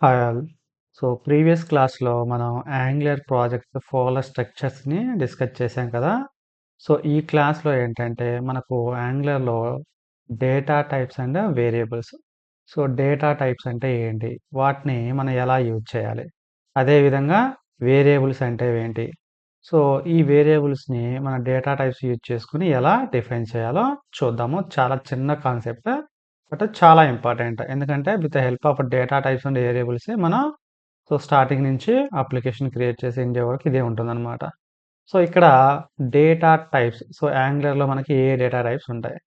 Hi all. Previous క్లాస్‌లో మనం Angular project folder స్ట్రక్చర్స్‌ని డిస్కస్ చేశాం కదా! ఈ క్లాస్‌లో ఏంటంటే మనకు యాంగులర్‌లో data types and variables. Data types అంటే ఏంటి? వాటిని మనం ఎలా యూజ్ చేయాలి? అదేవిధంగా వేరియబుల్స్ అంటే ఏంటి? సో, ఈ వేరియబుల్స్‌ని మన డేటా టైప్స్ యూజ్ చేసుకొని ఎలా డిఫైన్ చేయాలో చూద్దాము. చాలా చిన్న కాన్సెప్ట్. బట్ చాలా ఇంపార్టెంట్. ఎందుకంటే with the help of data types and వేరియబుల్సే మనం స్టార్టింగ్ నుంచి అప్లికేషన్ క్రియేట్ చేసి ఎండ్ వరకు ఇదే ఉంటుందనమాట. ఇక్కడ డేటా టైప్స్. యాంగులర్‌లో మనకి ఏ డేటా టైప్స్ ఉంటాయి.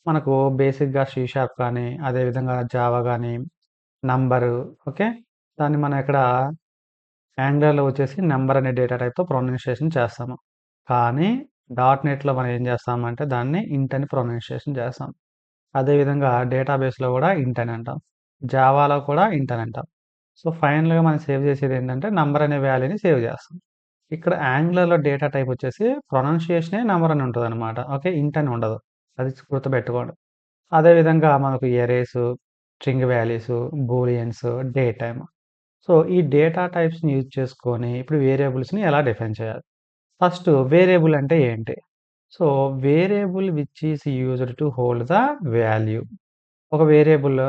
మనకు బేసిక్‌గా సి షార్ప్ కానీ, అదేవిధంగా జావా గానీ, నంబరు ఓకే. దాన్ని మనం ఇక్కడ యాంగులర్‌లో వచ్చేసి నంబర్ అనే డేటా టైప్‌తో ప్రొనౌన్సియేషన్ చేస్తాము. కానీ డాట్ నెట్‌లో మనం ఏం చేస్తామంటే దాన్ని ఇంట్ అని ప్రొనౌన్సియేషన్ చేస్తాం. అదేవిధంగా డేటాబేస్‌లో కూడా ఇంట్ అని అంటాం. జావాలో కూడా ఇంట్ అని అంటాం. ఫైనల్‌గా మనం సేవ్ చేసేదేంటంటే నంబర్ అనే వాల్యూని సేవ్ చేస్తాం. ఇక్కడ యాంగులర్‌లో డేటా టైప్ వచ్చేసి ప్రొనౌన్సియేషనే నంబర్ అని ఉంటదనమాట. ఓకే. ఇంట్ అని ఉండదు. అది గుర్తుపెట్టుకోండి. అదేవిధంగా మనకు ఎరేసు, స్ట్రింగ్ వాల్యూసు, బూలియన్స్, డేట్ టైమ్. ఈ డేటా టైప్స్‌ని యూజ్ చేసుకొని ఇప్పుడు వేరియబుల్స్‌ని ఎలా డిఫైన్ చేయాలి? ఫస్ట్ వేరియబుల్ అంటే ఏంటి? So, variable which is used to hold the value. ఒక వేరియబుల్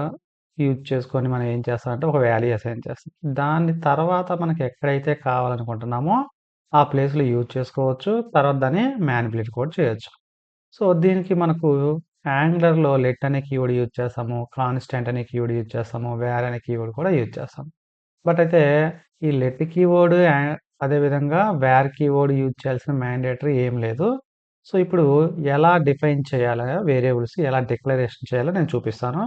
యూజ్ చేసుకొని మనం ఏం చేస్తామంటే ఒక వాల్యూ అసైన్ చేస్తాం. దాన్ని తర్వాత మనకి ఎక్కడైతే కావాలనుకుంటున్నామో ఆ ప్లేస్‌లో యూజ్ చేసుకోవచ్చు. తర్వాత దాన్ని మానిప్యులేట్ కూడా చేయొచ్చు. దీనికి మనకు యాంగులర్‌లో లెట్ అనే కీవర్డ్ యూజ్ చేస్తాము. కాన్స్టాంట్ అనే కీవర్డ్ యూజ్ చేస్తాము. వేర్ అనే కీవర్డ్ కూడా యూజ్ చేస్తాం. బట్ అయితే ఈ లెట్ కీవర్డ్ అదేవిధంగా వేర్ కీవర్డ్ యూజ్ చేయాల్సిన మ్యాండేటరీ ఏం లేదు. ఇప్పుడు ఎలా డిఫైన్ చేయాలా వేరియబుల్స్ ఎలా డిక్లరేషన్ చేయాలో నేను చూపిస్తాను.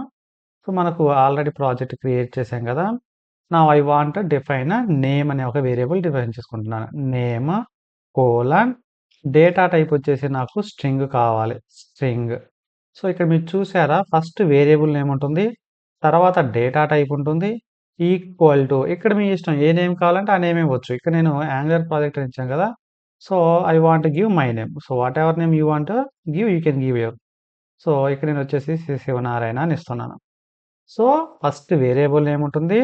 మనకు ఆల్రెడీ ప్రాజెక్ట్ క్రియేట్ చేశాం కదా! Now I want define name అనే ఒక వేరియబుల్ డిఫైన్ చేసుకుంటున్నాను. నేమ్ కోలన్ డేటా టైప్ వచ్చేసి నాకు స్ట్రింగ్ కావాలి. స్ట్రింగ్. ఇక్కడ మీరు చూసారా ఫస్ట్ వేరియబుల్ నేమ్ ఉంటుంది. తర్వాత డేటా టైప్ ఉంటుంది. ఈక్వల్ టు ఇక్కడ మీ ఇష్టం ఏ నేమ్ కావాలంటే ఆ నేమ్ ఇవ్వచ్చు. ఇక్కడ నేను యాంగులర్ ప్రాజెక్ట్ అని ఇచ్చాను కదా! I want give my name. What ever name you want give you can give your. ఇక్కడ నేను వచ్చేసి శివనారాయణ అని ఇస్తున్నాను. సో, ఫస్ట్ వేరియబుల్ నేమ్ ఉంటుంది.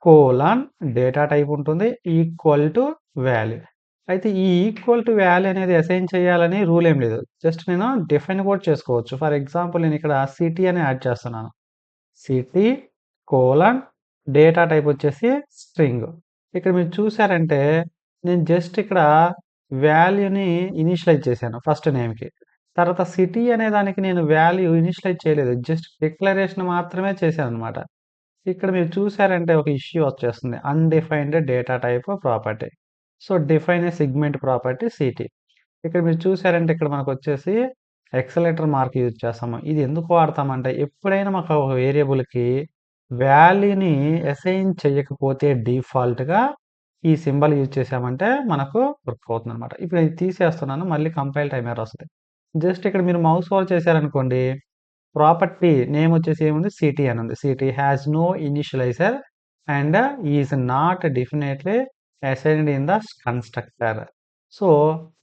కోలన్ డేటా టైప్ ఉంటుంది. Equal to value. అయితే ఈ ఈక్వల్ టు వాల్యూ అనేది అసైన్ చేయాలని రూల్ ఏం లేదు. జస్ట్ నేను డిఫైన్ కూడా చేసుకోవచ్చు. ఫర్ ఎగ్జాంపుల్ నేను ఇక్కడ సిటీ అని యాడ్ చేస్తున్నాను. సిటీ కోలన్ డేటా టైప్ వచ్చేసి స్ట్రింగ్. ఇక్కడ మీరు చూసారంటే నేను జస్ట్ ఇక్కడ వాల్యూని ఇనిషియలైజ్ చేశాను ఫస్ట్ నేమ్‌కి. తర్వాత సిటీ అనే దానికి నేను వాల్యూ ఇనిషియలైజ్ చేయలేదు. జస్ట్ డిక్లరేషన్ మాత్రమే చేశాననమాట. ఇక్కడ మీరు చూసారంటే ఒక ఇష్యూ వచ్చేస్తుంది. Undefined data type property. Define a segment property city. ఇక్కడ మీరు చూసారంటే ఇక్కడ మనకొచ్చేసి ఎక్సలరేటర్ మార్క్ యూజ్ చేస్తాము. ఇది ఎందుకు వాడతామంటే ఎప్పుడైనా మాకు ఒక వేరియబుల్‌కి వాల్యూని అసైన్ చేయకపోతే డిఫాల్ట్‌గా ఈ సింబల్ యూజ్ చేసామంటే మనకు వర్క్ అవుతుందనమాట. ఇప్పుడు ఇది తీసేస్తున్నాను. మళ్ళీ కంపైల్ టైమ్ ఎర్రర్ వస్తది. జస్ట్ ఇక్కడ మీరు మౌస్ ఓవర్ చేశారనుకోండి ప్రాపర్టీ నేమ్ వచ్చేసి ఏముంది సిటీ అని ఉంది. City has no initializer and is not definitely assigned in the constructor. So,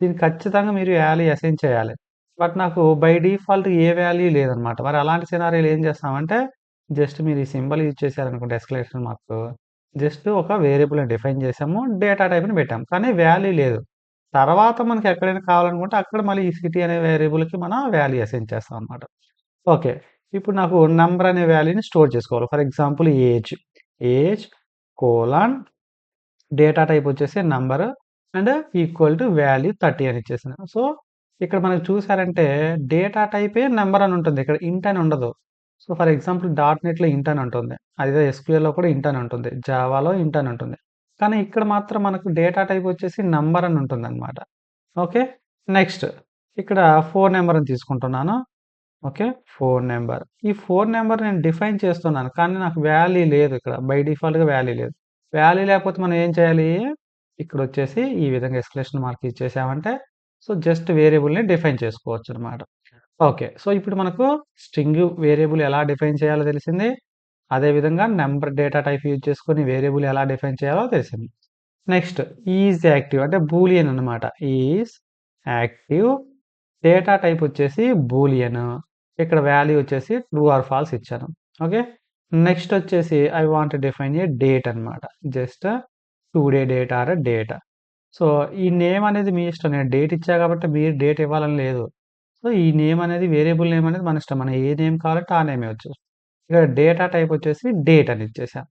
దీనికి ఖచ్చితంగా మీరు వాల్యూ అసైన్ చేయాలి. బట్ నాకు బై డిఫాల్ట్ ఏ వాల్యూ లేదనమాట. మరి అలాంటి సినారియోలో ఏం చేస్తామంటే జస్ట్ మీరు ఈ సింబల్ యూజ్ చేశారనుకోండి ఎక్స్‌క్లమేషన్ మార్క్ జస్ట్ ఒక వేరియబుల్‌ని డిఫైన్ చేసాము. డేటా టైప్‌ని పెట్టాము. కానీ వాల్యూ లేదు. తర్వాత మనకి ఎక్కడైనా కావాలనుకుంటే అక్కడ మళ్ళీ ఈ సిటీ అనే వేరియబుల్‌కి మనం వాల్యూ అసైన్ చేస్తాం అనమాట. ఓకే. ఇప్పుడు నాకు నంబర్ అనే వాల్యూని స్టోర్ చేసుకోవాలి. For example age. Age colon data type వచ్చేసి number and equal to value 30 అని ఇచ్చేసాను. ఇక్కడ మనకు చూసారంటే డేటా టైపే నంబర్ అని ఉంటుంది. ఇక్కడ ఇంట్ అని ఉండదు. ఫర్ ఎగ్జాంపుల్ డాట్ నెట్‌లో ఇంట్ అని ఉంటుంది. అదే ఎస్‌క్యూఎల్‌లో కూడా ఇంట్ అని ఉంటుంది. జావాలో ఇంట్ అని ఉంటుంది. కానీ ఇక్కడ మాత్రం మనకు డేటా టైప్ వచ్చేసి నంబర్ అని ఉంటుందన్నమాట. ఓకే. నెక్స్ట్ ఇక్కడ ఫోన్ నంబర్ అని తీసుకుంటున్నాను. ఓకే. Phone number. ఈ ఫోన్ నంబర్ నేను డిఫైన్ చేస్తున్నాను. కానీ నాకు వాల్యూ లేదు ఇక్కడ. బై డిఫాల్ట్‌గా వాల్యూ లేదు. వాల్యూ లేకపోతే మనం ఏం చేయాలి? ఇక్కడొచ్చేసి ఈ విధంగా ఎక్స్‌క్లమేషన్ మార్క్ ఇచ్చేసామంటే జస్ట్ వేరియబుల్‌ని డిఫైన్ చేసుకోవచ్చనమాట. ఓకే. ఇప్పుడు మనకు స్ట్రింగ్ వేరియబుల్ ఎలా డిఫైన్ చేయాలో తెలిసింది. అదేవిధంగా నంబర్ డేటా టైప్ యూజ్ చేసుకొని వేరియబుల్ ఎలా డిఫైన్ చేయాలో తెలిసింది. నెక్స్ట్ ఈజ్ యాక్టివ్ అంటే బూలియన్ అనమాట. ఈజ్ యాక్టివ్ డేటా టైప్ వచ్చేసి బూలియన్. ఇక్కడ వాల్యూ వచ్చేసి ట్రూ ఆర్ ఫాల్స్ ఇచ్చాను. ఓకే. నెక్స్ట్ వచ్చేసి I want to define a date అనమాట. Just today date or date. So, ఈ నేమ్ అనేది మీ ఇష్టం. నేను డేట్ ఇచ్చా కాబట్టి మీరు డేట్ ఇవ్వాలని లేదు. సో, ఈ నేమ్ అనేది వేరియబుల్ నేమ్ అనేది మన ఇష్టం. మనం ఏ నేమ్ కావాలంటే ఆ నేమ్ ఇవ్వచ్చు. ఇక్కడ డేటా టైప్ వచ్చేసి డేట్ అని ఇచ్చేసా.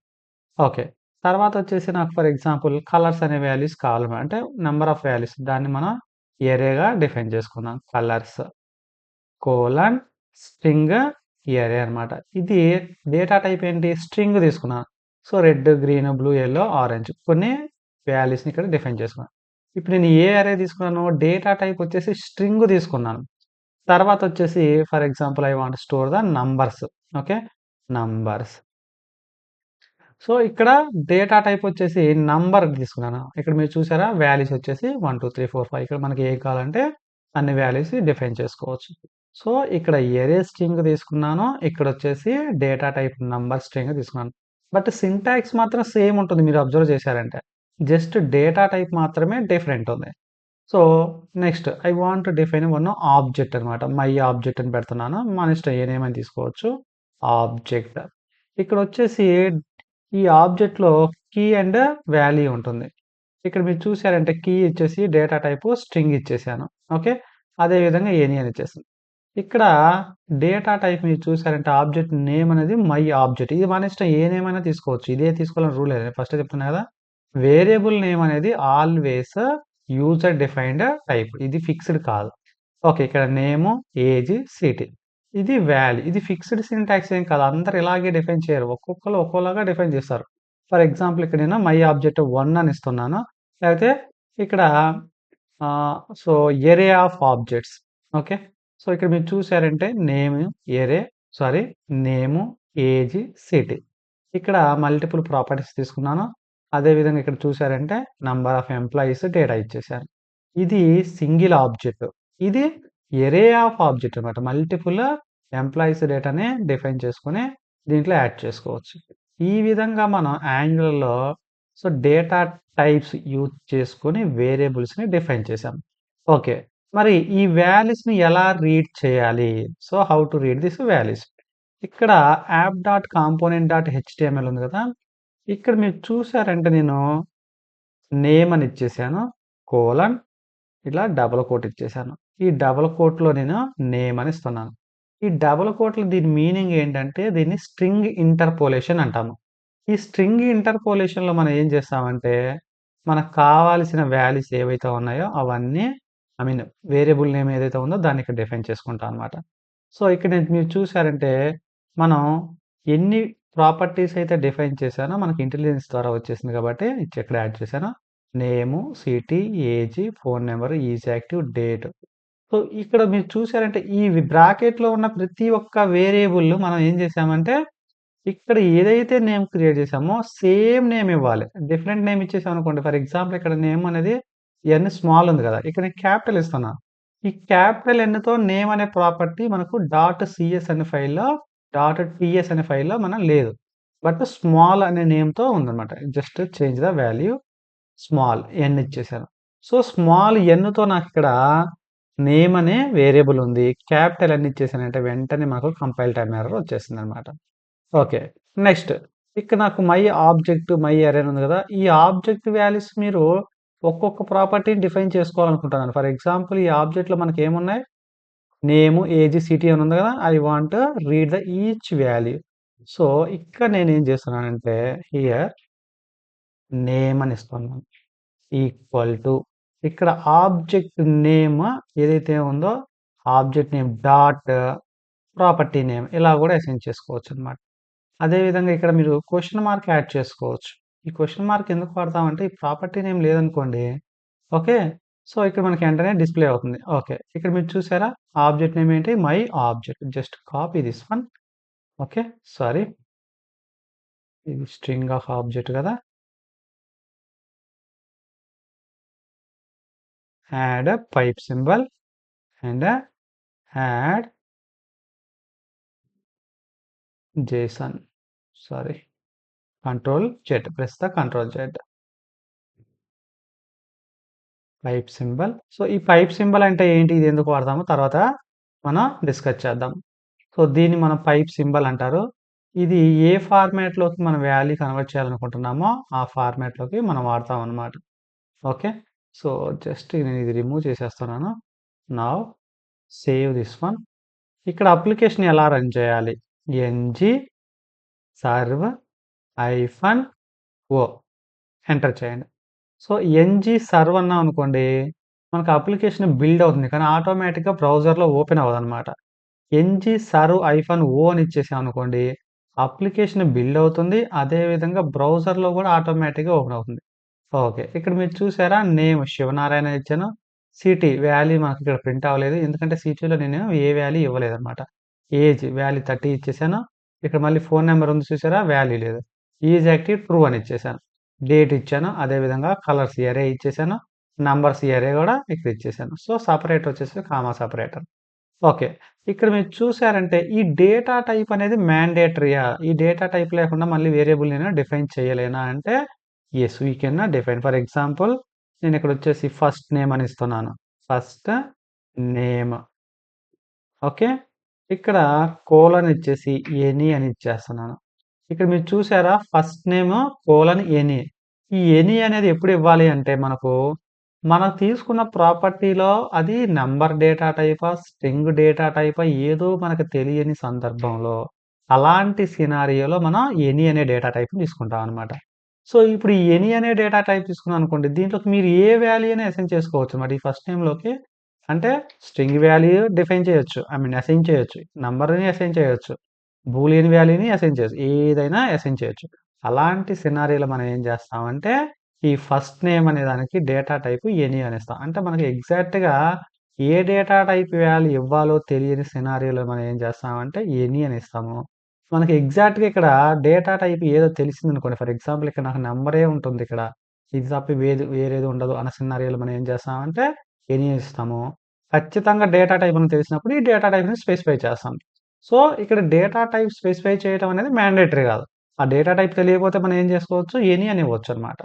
ఓకే. తర్వాత వచ్చేసి నాకు ఫర్ ఎగ్జాంపుల్ కలర్స్ అనే వాల్యూస్ కావాలి. అంటే నంబర్ ఆఫ్ వాల్యూస్ దాన్ని మనం ఎరేగా డిఫైన్ చేసుకుందాం. కలర్స్ కోలన్ స్ట్రింగ్ ఎరే అనమాట. ఇది డేటా టైప్ ఏంటి? స్ట్రింగ్ తీసుకున్నాను. So, red, green, blue, yellow, orange కొన్ని వాల్యూస్‌ని ఇక్కడ డిఫైన్ చేసుకున్నాను. ఇప్పుడు నేను ఏ అరే తీసుకున్నాను? డేటా టైప్ వచ్చేసి స్ట్రింగ్ తీసుకున్నాను. తర్వాత వచ్చేసి for example I want store the numbers. Okay. Numbers. So, ఇక్కడ డేటా టైప్ వచ్చేసి నంబర్ తీసుకున్నాను. ఇక్కడ మీరు చూసారా? వాల్యూస్ వచ్చేసి 1, 2, 3, 4, 5 ఇక్కడ మనకి ఏవి కావాలంటే అన్ని వాల్యూస్ డిఫైన్ చేసుకోవచ్చు. సో, ఇక్కడ ఎరే స్ట్రింగ్ తీసుకున్నాను. ఇక్కడొచ్చేసి డేటా టైప్ నంబర్ స్ట్రింగ్ తీసుకున్నాను. బట్ సింటాక్స్ మాత్రం సేమ్ ఉంటుంది మీరు అబ్జర్వ్ చేశారంటే. జస్ట్ డేటా టైప్ మాత్రమే డిఫరెంట్ ఉంది. So, next I want to define one object అనమాట. మై ఆబ్జెక్ట్ అని పెడుతున్నాను. మన ఇష్టం ఏ నేమ్ అని తీసుకోవచ్చు. ఆబ్జెక్ట్. ఇక్కడొచ్చేసి ఈ ఆబ్జెక్ట్‌లో కీ అండ్ వాల్యూ ఉంటుంది. ఇక్కడ మీరు చూసారంటే కీ ఇచ్చేసి డేటా టైపు స్ట్రింగ్ ఇచ్చేసాను. ఓకే. అదే విధంగా ఎనీ అని ఇచ్చేసాను. ఇక్కడ డేటా టైప్ మీరు చూసారంటే ఆబ్జెక్ట్ నేమ్ అనేది మై ఆబ్జెక్ట్. ఇది మన ఇష్టం ఏ నేమ్ అయినా తీసుకోవచ్చు. ఇదే తీసుకోవాలని రూల్ లేదు. ఫస్టే చెప్తున్నా కదా! వేరియబుల్ నేమ్ అనేది ఆల్‌వేస్ యూజర్ డిఫైన్డ్ టైప్. ఇది ఫిక్స్‌డ్ కాదు. ఓకే. ఇక్కడ నేము, ఏజ్, సిటీ. ఇది వాల్యూ. ఇది ఫిక్స్‌డ్ సింటాక్స్ ఏం కాదు. అందరూ ఇలాగే డిఫైన్ చేయరు. ఒక్కొక్కళ్ళు ఒక్కోలాగా డిఫైన్ చేస్తారు. ఫర్ ఎగ్జాంపుల్ ఇక్కడ నేను మై ఆబ్జెక్ట్ 1 అని ఇస్తున్నాను. లేకపోతే ఇక్కడ so, ఎరే of objects. Okay. So, ఇక్కడ మీరు చూసారంటే నేమ్, ఎరే సారీ నేము, ఏజ్, సిటీ. ఇక్కడ మల్టిపుల్ ప్రాపర్టీస్ తీసుకున్నాను. అదే విధంగా ఇక్కడ చూసారంటే నంబర్ ఆఫ్ ఎంప్లాయీస్ డేటా ఇచ్చేసాను. ఇది సింగిల్ ఆబ్జెక్ట్. ఇది ఎరే ఆఫ్ ఆబ్జెక్ట్ అనమాట. మల్టిపుల్ ఎంప్లాయీస్ డేటాని డిఫైన్ చేసుకొని దీంట్లో యాడ్ చేసుకోవచ్చు. ఈ విధంగా మనం యాంగులర్‌లో సో, డేటా టైప్స్ యూజ్ చేసుకొని వేరియబుల్స్‌ని డిఫైన్ చేసాం. ఓకే. మరి ఈ వాల్యూస్‌ని ఎలా రీడ్ చేయాలి? So, how to read this values? ఇక్కడ app.component.html ఉంది కదా! ఇక్కడ మీరు చూసారంటే నేను నేమ్ అని ఇచ్చేసాను. కోలన్ ఇలా డబుల్ కోట్ ఇచ్చేసాను. ఈ డబుల్ కోట్‌లో నేను నేమ్ అని ఇస్తున్నాను. ఈ డబుల్ కోట్‌లో దీని మీనింగ్ ఏంటంటే దీన్ని స్ట్రింగ్ ఇంటర్పోలేషన్ అంటాము. ఈ స్ట్రింగ్ ఇంటర్పోలేషన్‌లో మనం ఏం చేస్తామంటే మనకు కావాల్సిన వాల్యూస్ ఏవైతే ఉన్నాయో అవన్నీ ఐ మీన్ వేరియబుల్ నేమ్ ఏదైతే ఉందో దాన్ని ఇక్కడ డిఫైన్ చేసుకుంటాం అన్నమాట. సో, ఇక్కడ మీరు చూసారంటే మనం ఎన్ని ప్రాపర్టీస్ అయితే డిఫైన్ చేశానో మనకి ఇంటెలిజెన్స్ ద్వారా వచ్చేసింది కాబట్టి ఇక్కడ యాడ్ చేశాను. Name, city, age, phone number, is active, date. So, ఇక్కడ మీరు చూసారంటే ఈ బ్రాకెట్‌లో ఉన్న ప్రతి ఒక్క వేరియబుల్ మనం ఏం చేసామంటే ఇక్కడ ఏదైతే నేమ్ క్రియేట్ చేసామో సేమ్ నేమ్ ఇవ్వాలి. డిఫరెంట్ నేమ్ ఇచ్చేసామనుకోండి ఫర్ ఎగ్జాంపుల్ ఇక్కడ నేమ్ అనేది ఎన్ స్మాల్ ఉంది కదా! ఇక్కడ నేను క్యాపిటల్ ఇస్తున్నా. ఈ క్యాపిటల్ ఎన్‌తో నేమ్ అనే ప్రాపర్టీ మనకు డాట్ సీఎస్ అనే ఫైల్‌లో, డాట్ టీఎస్ అనే ఫైల్‌లో మనం లేదు. బట్ స్మాల్ అనే నేమ్‌తో ఉందన్నమాట. Just change the value small N ఇచ్చేసాను. సో, స్మాల్ ఎన్‌తో నాకిక్కడ నేమ్ అనే వేరియబుల్ ఉంది. క్యాపిటల్ ఎన్ ఇచ్చేసానంటే వెంటనే మనకు కంపైల్ టైమ్ ఎర్రర్ వచ్చేసిందన్నమాట. ఓకే. నెక్స్ట్ ఇక్కడ నాకు మై ఆబ్జెక్ట్, మై అరే అని ఉంది కదా! ఈ ఆబ్జెక్ట్ వాల్యూస్ మీరు ఒక్కొక్క ప్రాపర్టీని డిఫైన్ చేసుకోవాలనుకుంటున్నాను. ఫర్ ఎగ్జాంపుల్ ఈ ఆబ్జెక్ట్‌లో మనకేమున్నాయి? నేమ్, ఏజ్, సిటీ అని ఉంది కదా! I want read the each value. So, ఇక్కడ నేనేం చేస్తున్నానంటే హియర్ నేమ్ అని ఇస్తున్నాను. ఈక్వల్ టు ఇక్కడ ఆబ్జెక్ట్ నేమ్ ఏదైతే ఉందో object name dot property name ఇలా కూడా అసైన్ చేసుకోవచ్చనమాట. అదే విధంగా ఇక్కడ మీరు క్వెషన్ మార్క్ యాడ్ చేసుకోవచ్చు. ఈ క్వెషన్ మార్క్ ఎందుకు వాడతామంటే ఈ ప్రాపర్టీ నేమ్ లేదనుకోండి. ఓకే. సో, ఇక్కడ మనకి వెంటనే డిస్‌ప్లే అవుతుంది. ఓకే. ఇక్కడ మీరు చూసారా? ఆబ్జెక్ట్ నేమ్ ఏంటి? My object. Just copy this one. Okay. Sorry. ఇది స్ట్రింగ్ ఆఫ్ ఆబ్జెక్ట్ కదా! Add pipe symbol and add JSON. Sorry. Control Z. Press the control Z. Pipe symbol. So, ఈ pipe symbol అంటే ఏంటి? ఇది ఎందుకు వాడతామో తర్వాత మనం డిస్కస్ చేద్దాం. సో, దీన్ని మనం పైప్ సింబల్ అంటారు. ఇది ఏ ఫార్మాట్‌లోకి మనం వాల్యూ కన్వర్ట్ చేయాలనుకుంటున్నామో, ఆ ఫార్మాట్‌లోకి మనం వాడతాం అన్నమాట. ఓకే. సో, జస్ట్ నేను ఇది రిమూవ్ చేసేస్తున్నాను. Now save this one. ఇక్కడ అప్లికేషన్ ఎలా రన్ చేయాలి? ఎన్‌జి సర్వ్ -ఓ ఎంటర్ చేయండి. సో, ఎన్‌జి సర్వ్ అన్నామనుకోండి, మనకు అప్లికేషన్ బిల్డ్ అవుతుంది. కానీ ఆటోమేటిక్‌గా బ్రౌజర్‌లో ఓపెన్ అవ్వదన్నమాట. ఎన్‌జి సర్వ్ -ఓ అని ఇచ్చేసామనుకోండి, అప్లికేషన్ బిల్డ్ అవుతుంది. అదే విధంగా బ్రౌజర్‌లో కూడా ఆటోమేటిక్‌గా ఓపెన్ అవుతుంది. ఓకే. ఇక్కడ మీరు చూసారా నేమ్ శివనారాయణ ఇచ్చాను. సిటీ వాల్యూ మనకిక్కడ ప్రింట్ అవ్వలేదు. ఎందుకంటే సిటీలో నేను ఏ వాల్యూ ఇవ్వలేదన్నమాట. ఏజ్ వాల్యూ 30 ఇచ్చేసాను. ఇక్కడ మళ్ళీ ఫోన్ నంబర్ ఉంది చూసారా? వాల్యూ లేదు. ఈజ్ యాక్టివ్ ట్రూ అని ఇచ్చేసాను. డేట్ ఇచ్చాను. అదే విధంగా కలర్స్ ఎరే ఇచ్చేసాను. నంబర్స్ ఎరే కూడా ఇక్కడ ఇచ్చేసాను. సో, సెపరేట్ వచ్చేసి కామా సెపరేటర్. ఓకే. ఇక్కడ మీరు చూసారంటే ఈ డేటా టైప్ అనేది మ్యాండేటరీయా? ఈ డేటా టైప్ లేకుండా మళ్ళీ వేరియబుల్ నేను డిఫైన్ చేయలేనా అంటే yes we can define. For example నేనిక్కడొచ్చేసి ఫస్ట్ నేమ్ అని ఇస్తున్నాను. First name. ఓకే. ఇక్కడ కోలన్ ఇచ్చేసి ఎనీ అని ఇచ్చేస్తున్నాను. ఇక్కడ మీరు చూసారా? First name colon any. ఈ ఎనీ అనేది ఎప్పుడు ఇవ్వాలి అంటే మనం తీసుకున్న ప్రాపర్టీలో అది నంబర్ డేటా టైపా, స్ట్రింగ్ డేటా టైపా ఏదో మనకు తెలియని సందర్భంలో, అలాంటి సినారియోలో మనం ఎనీ అనే డేటా టైప్‌ని తీసుకుంటాం అన్నమాట. సో, ఇప్పుడు ఈ ఎనీ అనే డేటా టైప్ తీసుకున్నాం అనుకోండి. దీంట్లోకి మీరు ఏ వాల్యూ అయినా అసైన్ చేసుకోవచ్చు అన్నమాట. ఈ ఫస్ట్ నేమ్‌లోకి అంటే స్ట్రింగ్ వాల్యూ డిఫైన్ చేయొచ్చు. ఐ మీన్ అసైన్ చేయొచ్చు. నంబర్‌ని అసైన్ చేయొచ్చు. బూలియన్ వాల్యూని అసైన్ చేయొచ్చు. ఏదైనా అసైన్ చేయొచ్చు. అలాంటి సినారియోలో మనం ఏం చేస్తామంటే, ఈ ఫస్ట్ నేమ్ అనే దానికి డేటా టైప్ ఎనీ అనేస్తాం. అంటే మనకి ఎగ్జాక్ట్‌గా ఏ డేటా టైప్ వాల్యూ ఇవ్వాలో తెలియని సినారియోలో మనం ఏం చేస్తామంటే ఎనీ అని ఇస్తాము. మనకి ఎగ్జాక్ట్‌గా ఇక్కడ డేటా టైప్ ఏదో తెలిసిందనుకోండి. ఫర్ ఎగ్జాంపుల్ ఇక్కడ నాకు నంబరే ఉంటుందిక్కడ. ఇది తప్ప వేరేది ఉండదు అన్న సినారియోలో మనం ఏం చేస్తామంటే ఎనీ ఇస్తాము. ఖచ్చితంగా డేటా టైప్ అని తెలిసినప్పుడు ఈ డేటా టైప్‌ని స్పెసిఫై చేస్తాం. సో, ఇక్కడ డేటా టైప్ స్పెసిఫై చేయటం అనేది మ్యాండేటరీ కాదు. ఆ డేటా టైప్ తెలియకపోతే మనం ఏం చేసుకోవచ్చు? ఎనీ అని ఇవ్వొచ్చనమాట.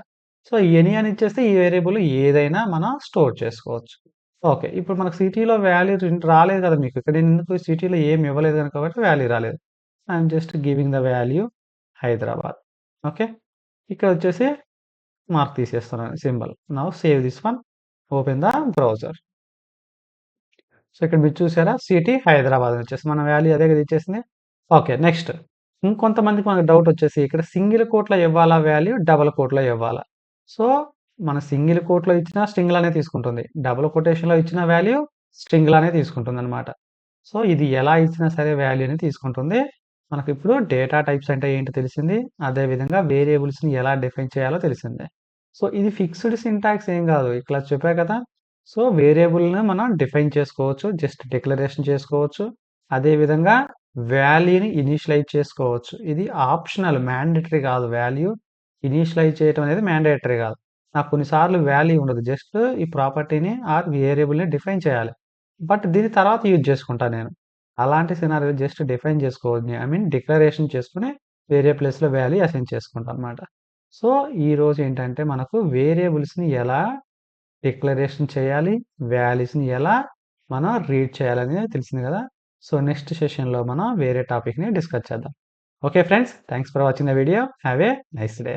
సో, ఎనీ అని ఇచ్చేస్తే ఈ వేరియబుల్ ఏదైనా మనం స్టోర్ చేసుకోవచ్చు. ఓకే. ఇప్పుడు మనకు సిటీలో వాల్యూ రాలేదు కదా మీకు. ఇక్కడ నేను ఎందుకు సిటీలో ఏమి ఇవ్వలేదు గనుక కాబట్టి వాల్యూ రాలేదు. I'm just giving the value Hyderabad. Okay. ఇక్కడొచ్చేసి మార్క్ తీసేస్తున్నాను symbol. Now save this one. Open the browser. So, ఇక్కడ మీరు చూసారా? సిటీ హైదరాబాద్ అని వచ్చేసి మన వాల్యూ అదే కదా ఇచ్చేసింది. ఓకే. నెక్స్ట్ ఇంకొంతమందికి మనకు డౌట్ వచ్చేసి ఇక్కడ సింగిల్ కోట్‌లో ఇవ్వాలా వాల్యూ? డబుల్ కోట్‌లో ఇవ్వాలా? సో, మన సింగిల్ కోట్‌లో ఇచ్చినా స్ట్రింగ్ లానే తీసుకుంటుంది. డబుల్ కొటేషన్‌లో ఇచ్చిన వాల్యూ స్ట్రింగ్ లానే తీసుకుంటుందన్నమాట. సో, ఇది ఎలా ఇచ్చినా సరే వాల్యూని తీసుకుంటుంది. మనకిప్పుడు డేటా టైప్స్ అంటే ఏంటో తెలిసింది. అదే విధంగా వేరియబుల్స్‌ని ఎలా డిఫైన్ చేయాలో తెలిసింది. సో, ఇది ఫిక్స్డ్ సింటాక్స్ ఏం గాదు. ఇట్లా చెప్పా కదా! సో, వేరియబుల్‌ని మనం డిఫైన్ చేసుకోవచ్చు. జస్ట్ డిక్లరేషన్ చేసుకోవచ్చు. అదే విధంగా వాల్యూని ఇనీషియలైజ్ చేసుకోవచ్చు. ఇది ఆప్షనల్ మ్యాండేటరీ కాదు. వాల్యూ ఇనీషియలైజ్ చేయటం అనేది మ్యాండేటరీ కాదు. నాకు కొన్ని సార్లు వాల్యూ ఉండదు. జస్ట్ ఈ ప్రాపర్టీని ఆర్ వేరియబుల్‌ని డిఫైన్ చేయాలి. బట్ దీని తర్వాత యూజ్ చేసుకుంటా నేను. అలాంటి సినారియో జస్ట్ డిఫైన్ చేసుకోవద్దు. ఐ మీన్ డిక్లరేషన్ చేసుకొని వేరే ప్లేస్‌లో వాల్యూ అసైన్ చేసుకుంటా అనమాట. సో, ఈరోజు ఏంటంటే మనకు వేరియబుల్స్‌ని ఎలా డిక్లరేషన్ చేయాలి, వాల్యూస్‌ని ఎలా మనం రీడ్ చేయాలనేది తెలిసింది కదా! సో, నెక్స్ట్ సెషన్‌లో మనం వేరే టాపిక్‌ని డిస్కస్ చేద్దాం. Okay friends. Thanks for watching the video. Have a nice day.